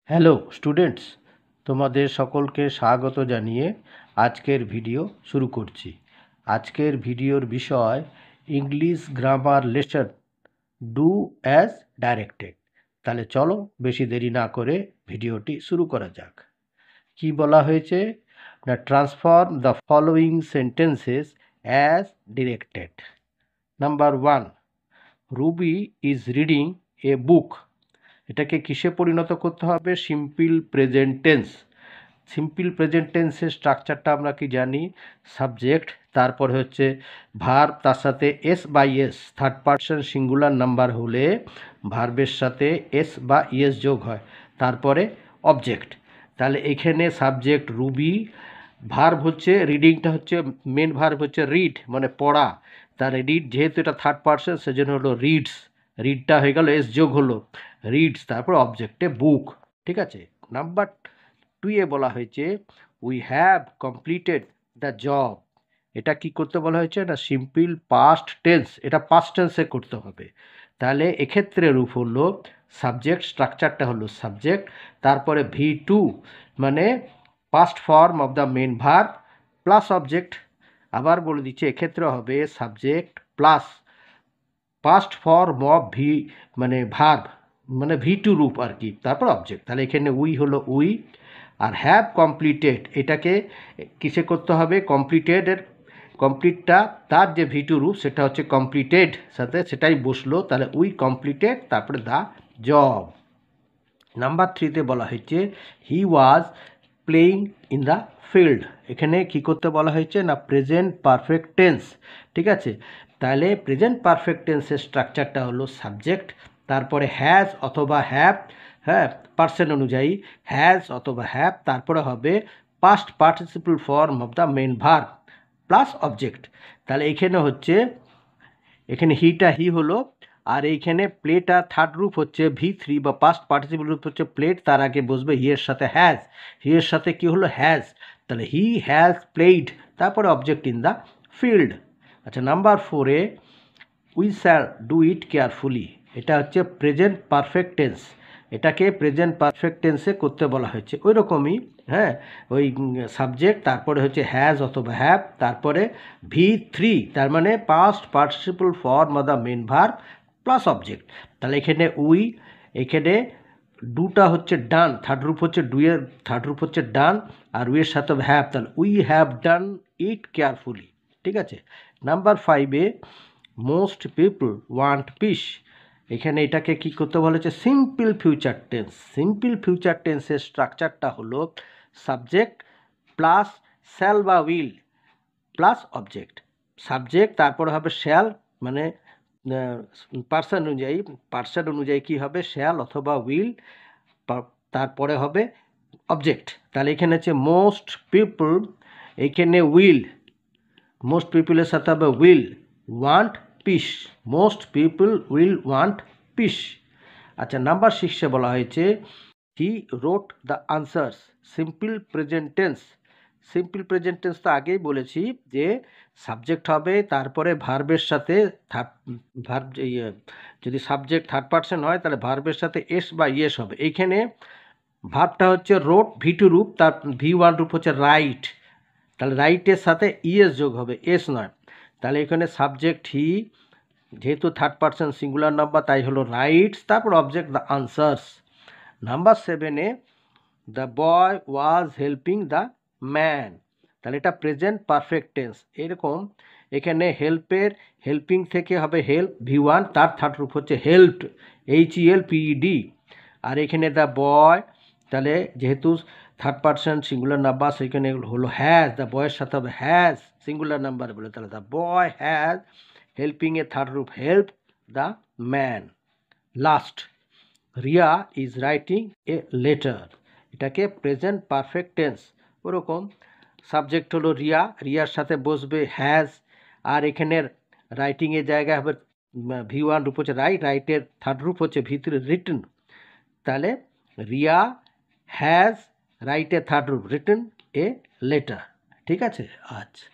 Hello students, তোমাদের সকলকে স্বাগত জানিয়ে আজকের ভিডিও শুরু করছি। আজকের ভিডিওর বিষয় English grammar lesson do as directed. তাহলে চলো বেশি দেরি না করে ভিডিওটি শুরু করা যাক। কি বলা হয়েছে না, transform the following sentences as directed. Number 1, Ruby is reading a book. এটাকে কিসে পরিণত করতে হবে? Simple present tense. Simple present টেন্সের স্ট্রাকচারটা আমরা কি জানি? সাবজেক্ট, তারপরে হচ্ছে ভার্ব, তার সাথে এস বা es, third person singular number হলে ভার্বের সাথে এস বা ইএস যোগ হয়, তারপরে অবজেক্ট। তাহলে এখানে সাবজেক্ট রুবি, ভার্ব হচ্ছে রিডিংটা হচ্ছে মেন ভার্ব হচ্ছে রিড মানে পড়া, তার রিড যেহেতু এটা থার্ড পারসন সেজন্য হলো রিডস, রিডটা হয়ে গেল এস যোগ হলো রিডস, তারপর অবজেক্টে বুক। ঠিক আছে। নাম্বার 2 বলা হয়েছে we have completed the job. এটা কি করতে বলা হয়েছে না, সিম্পল পাস্ট টেন্স, এটা পাস্ট টেন্সে করতে হবে। তাহলে এক্ষেত্রে রূপ হলো সাবজেক্ট, স্ট্রাকচারটা হলো সাবজেক্ট, তারপরে V2 মানে past form of the main verb plus object. আবার বলে দিচ্ছে এক্ষেত্রে হবে subject plus past form of V মানে ভার্ব মানে V2 রূপ আর কি, তারপর অবজেক্ট। তাহলে এখানে উই হলো উই, আর হ্যাভ কমপ্লিটেড এটাকে কিসে করতে হবে? কমপ্লিটেডের কমপ্লিটটা তার যে V2 রূপ সেটা হচ্ছে কমপ্লিটেড, সাথে সেটাই বসলো, তাহলে উই কমপ্লিটেড তারপরে দ্য জব। নাম্বার 3 বলা হয়েছে he was playing in the field. এখানে কি করতে বলা হয়েছে না, প্রেজেন্ট পারফেক্ট টেন্স। ঠিক আছে। তাহলে প্রেজেন্ট পারফেক্ট টেন্সের স্ট্রাকচারটা হলো সাবজেক্ট, তারপরে হ্যাজ অথবা হ্যাভ, হ্যাঁ পার্সন অনুযায়ী হ্যাজ অথবা হ্যাভ, তারপরে হবে past participle form of the main verb plus object. তাহলে এইখানে হচ্ছে এখানে হিটা হি হলো, আর এইখানে প্লেটা থার্ড রূপ হচ্ছে V3 বা পাস্ট পার্টিসিপল রূপ হচ্ছে প্লেড, তার আগে বসবে হি এর সাথে হ্যাজ, হি এর সাথে কি হলো হ্যাজ, তাহলে হি হ্যাজ প্লেইড, তারপরে অবজেক্ট ইন দ্য ফিল্ড। আচ্ছা, number 4 we shall do it carefully. এটা হচ্ছে প্রেজেন্ট পারফেক্ট টেন্স, এটাকে প্রেজেন্ট পারফেক্ট টেন্সে করতে বলা হয়েছে ওই রকমই। হ্যাঁ, ওই সাবজেক্ট, তারপরে হচ্ছে হ্যাজ অথবা হ্যাভ, তারপরে V3 তার মানে past participle form of the main verb plus object. তাহলে এখানে উই, এখানে ডুটা হচ্ছে ডান, থার্ড রূপ হচ্ছে ডুয়ের থার্ড রূপ হচ্ছে ডান, আর উইয়ের সাথে হ্যাভ, তাহলে we have done it carefully. ঠিক আছে। Number 5 most people want piece. এখানে এটাকে কি করতে বলেছে? Simple future tense. Simple future টেন্সের স্ট্রাকচারটা হলো সাবজেক্ট প্লাস শ্যাল বা উইল প্লাস অবজেক্ট। সাবজেক্ট তারপরে হবে শ্যাল মানে পার্সন অনুযায়ী কি হবে? শ্যাল অথবা উইল, তারপরে হবে অবজেক্ট। তাহলে এখানে হচ্ছে মোস্ট পিপল, এখানে উইল, মোস্ট পিপলের সাথে হবে will want peace, most people will want peace. আচ্ছা, নাম্বার 6 বলা হয়েছে he wrote the answers. Simple present tense. Simple present tense তো আগেই বলেছি যে সাবজেক্ট হবে, তারপরে ভার্বের সাথে ভার্ব, যদি সাবজেক্ট থার্ড পারসন হয় তাহলে ভার্বের সাথে এস বা ইয়েস হবে। এইখানে ভার্বটা হচ্ছে রোট V2 রূপ, তার V1 রূপ হচ্ছে রাইট, তাহলে রাইটের সাথে ইএস যোগ হবে, এস নয়। তাহলে এখানে সাবজেক্ট হি, যেহেতু থার্ড পারসন সিঙ্গুলার নাম্বার তাই হলো রাইটস, তারপর object the answers. Number 7 the boy was helping the man. তাহলে এটা প্রেজেন্ট পারফেক্ট টেন্স। এরকম এখানে হেল্পিং থেকে হবে হেল্প V1, তার থার্ড রূপ হচ্ছে হেল্পড HELPED, আর এখানে দ্য বয়, তাহলে যেহেতু থার্ড পারসন সিঙ্গুলার নাম্বার সেখানে হলো হ্যাজ, দ্য বয়ের সাথে হবে হ্যাজ সিঙ্গুলার নাম্বার বলে, তাহলে দ্য বয় হ্যাজ হেল্পিং এ থার্ড রূপ help the man. Last Riya is writing a letter. এটাকে প্রেজেন্ট পারফেক্ট টেন্স, ওরকম সাবজেক্ট হলো রিয়া, রিয়ার সাথে বসবে হ্যাজ, আর এখানের রাইটিংয়ের জায়গায় হবে V1 রূপ হচ্ছে রাইট, রাইটের থার্ড রূপ হচ্ছে V3 রিটেন, তাহলে রিয়া হ্যাজ রাইটের থার্ড রূপ রিটেন এ লেটার। ঠিক আছে। আচ্ছা।